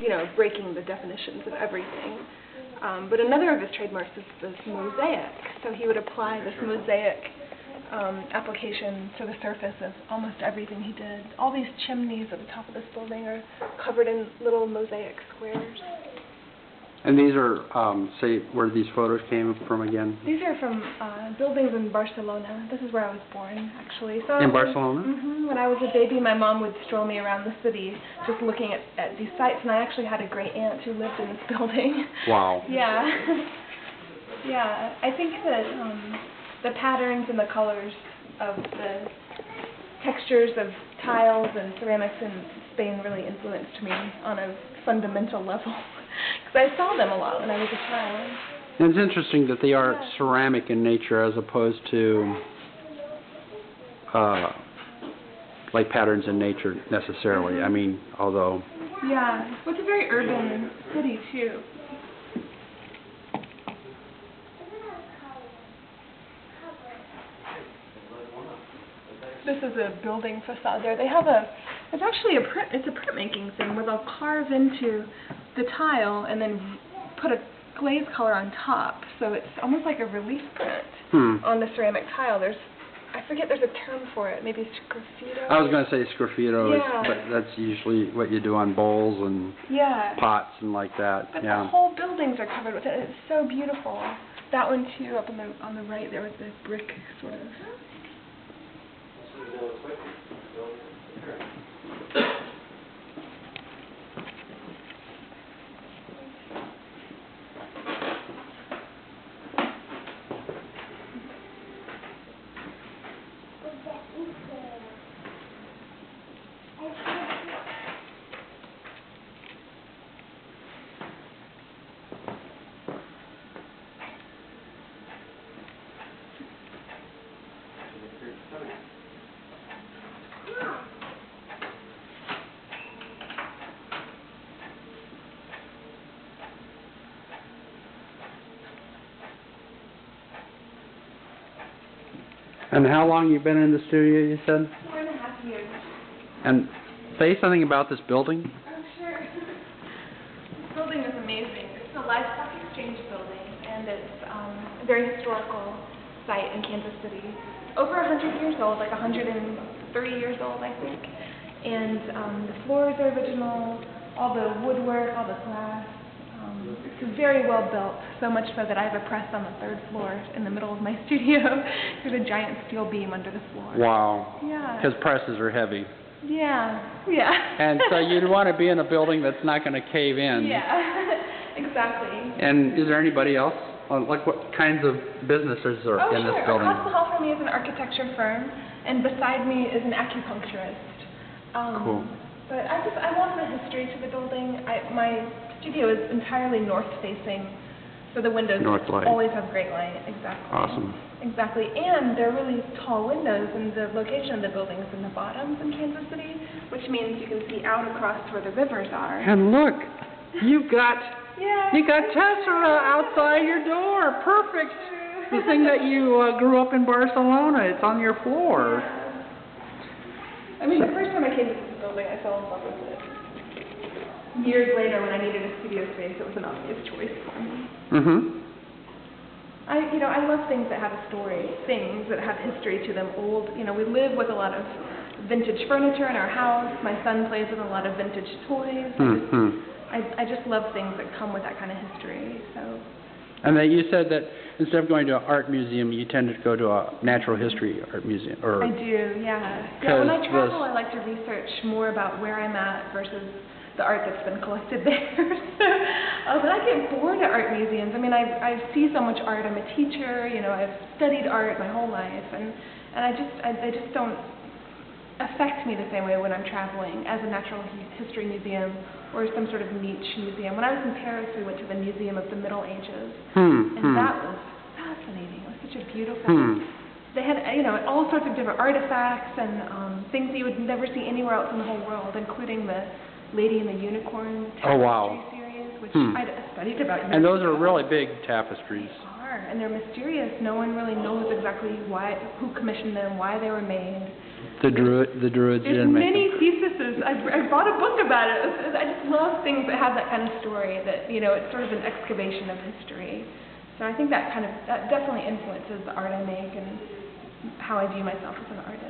you know, breaking the definitions of everything. But another of his trademarks is this mosaic. So he would apply this mosaic application to the surface of almost everything he did. All these chimneys at the top of this building are covered in little mosaic squares. And these are, say, where these photos came from again? These are from buildings in Barcelona. This is where I was born, actually. So in Barcelona? When I was a baby, my mom would stroll me around the city just looking at these sites, and I actually had a great aunt who lived in this building. Wow. Yeah. Yeah, I think that the patterns and the colors of the textures of tiles and ceramics in Spain really influenced me on a fundamental level. Because I saw them a lot when I was a child. And it's interesting that they are ceramic in nature as opposed to like patterns in nature necessarily. I mean, although... Yeah, well, it's a very urban city too. This is a building facade there. They have it's actually it's a printmaking thing where they'll carve into the tile and then put a glaze color on top. So it's almost like a relief print on the ceramic tile. I forget, there's a term for it, maybe sgraffito? I was going to say sgraffito, yeah. But that's usually what you do on bowls and pots and like that. But the whole buildings are covered with it. It's so beautiful. That one too, up on the right there with the brick sort of. And how long you been in the studio, you said? 4.5 years. And say something about this building. Oh, sure. This building is amazing. It's the Livestock Exchange Building, and it's a very historical site in Kansas City. Over 100 years old, like 103 years old, I think. And the floors are original, all the woodwork, all the glass. It's very well built, so much so that I have a press on the 3rd floor in the middle of my studio. There's a giant steel beam under the floor. Wow. Yeah. Because presses are heavy. Yeah. Yeah. And so you'd want to be in a building that's not going to cave in. Yeah. Exactly. And is there anybody else? Like what kinds of businesses are in this building? Across the hall from me is an architecture firm, and beside me is an acupuncturist. Cool. But I love the history to the building. My studio is entirely north-facing, so the windows always have great light. Exactly. Awesome. Exactly, and they're really tall windows, and the location of the building is in the bottoms in Kansas City, which means you can see out across where the rivers are. And look, you got Tessera outside your door. Perfect. The thing that you grew up in Barcelona. It's on your floor. I mean, the first time I came to this building, I fell in love with it. Years later, when I needed a studio space, it was an obvious choice for me. I love things that have a story, things that have history to them. We live with a lot of vintage furniture in our house. My son plays with a lot of vintage toys. I just love things that come with that kind of history. So. And then you said that instead of going to an art museum, you tend to go to a natural history art museum. I do, yeah. Yeah, when I travel, I like to research more about where I'm at versus the art that's been collected there. But I get bored at art museums. I mean, I see so much art. I'm a teacher. I've studied art my whole life, and they just don't affect me the same way when I'm traveling as a natural history museum or some sort of niche museum. When I was in Paris, we went to the Museum of the Middle Ages, and that was fascinating. It was such a beautiful. They had, all sorts of different artifacts and things that you would never see anywhere else in the whole world, including the Lady and the Unicorn tapestry series, which I studied about. And those are really big tapestries. They are, and they're mysterious. No one really knows exactly who commissioned them, why they were made. The Druids didn't make them. There's many theses I bought a book about it. I just love things that have that kind of story, that, you know, it's sort of an excavation of history. So I think that definitely influences the art I make and how I view myself as an artist.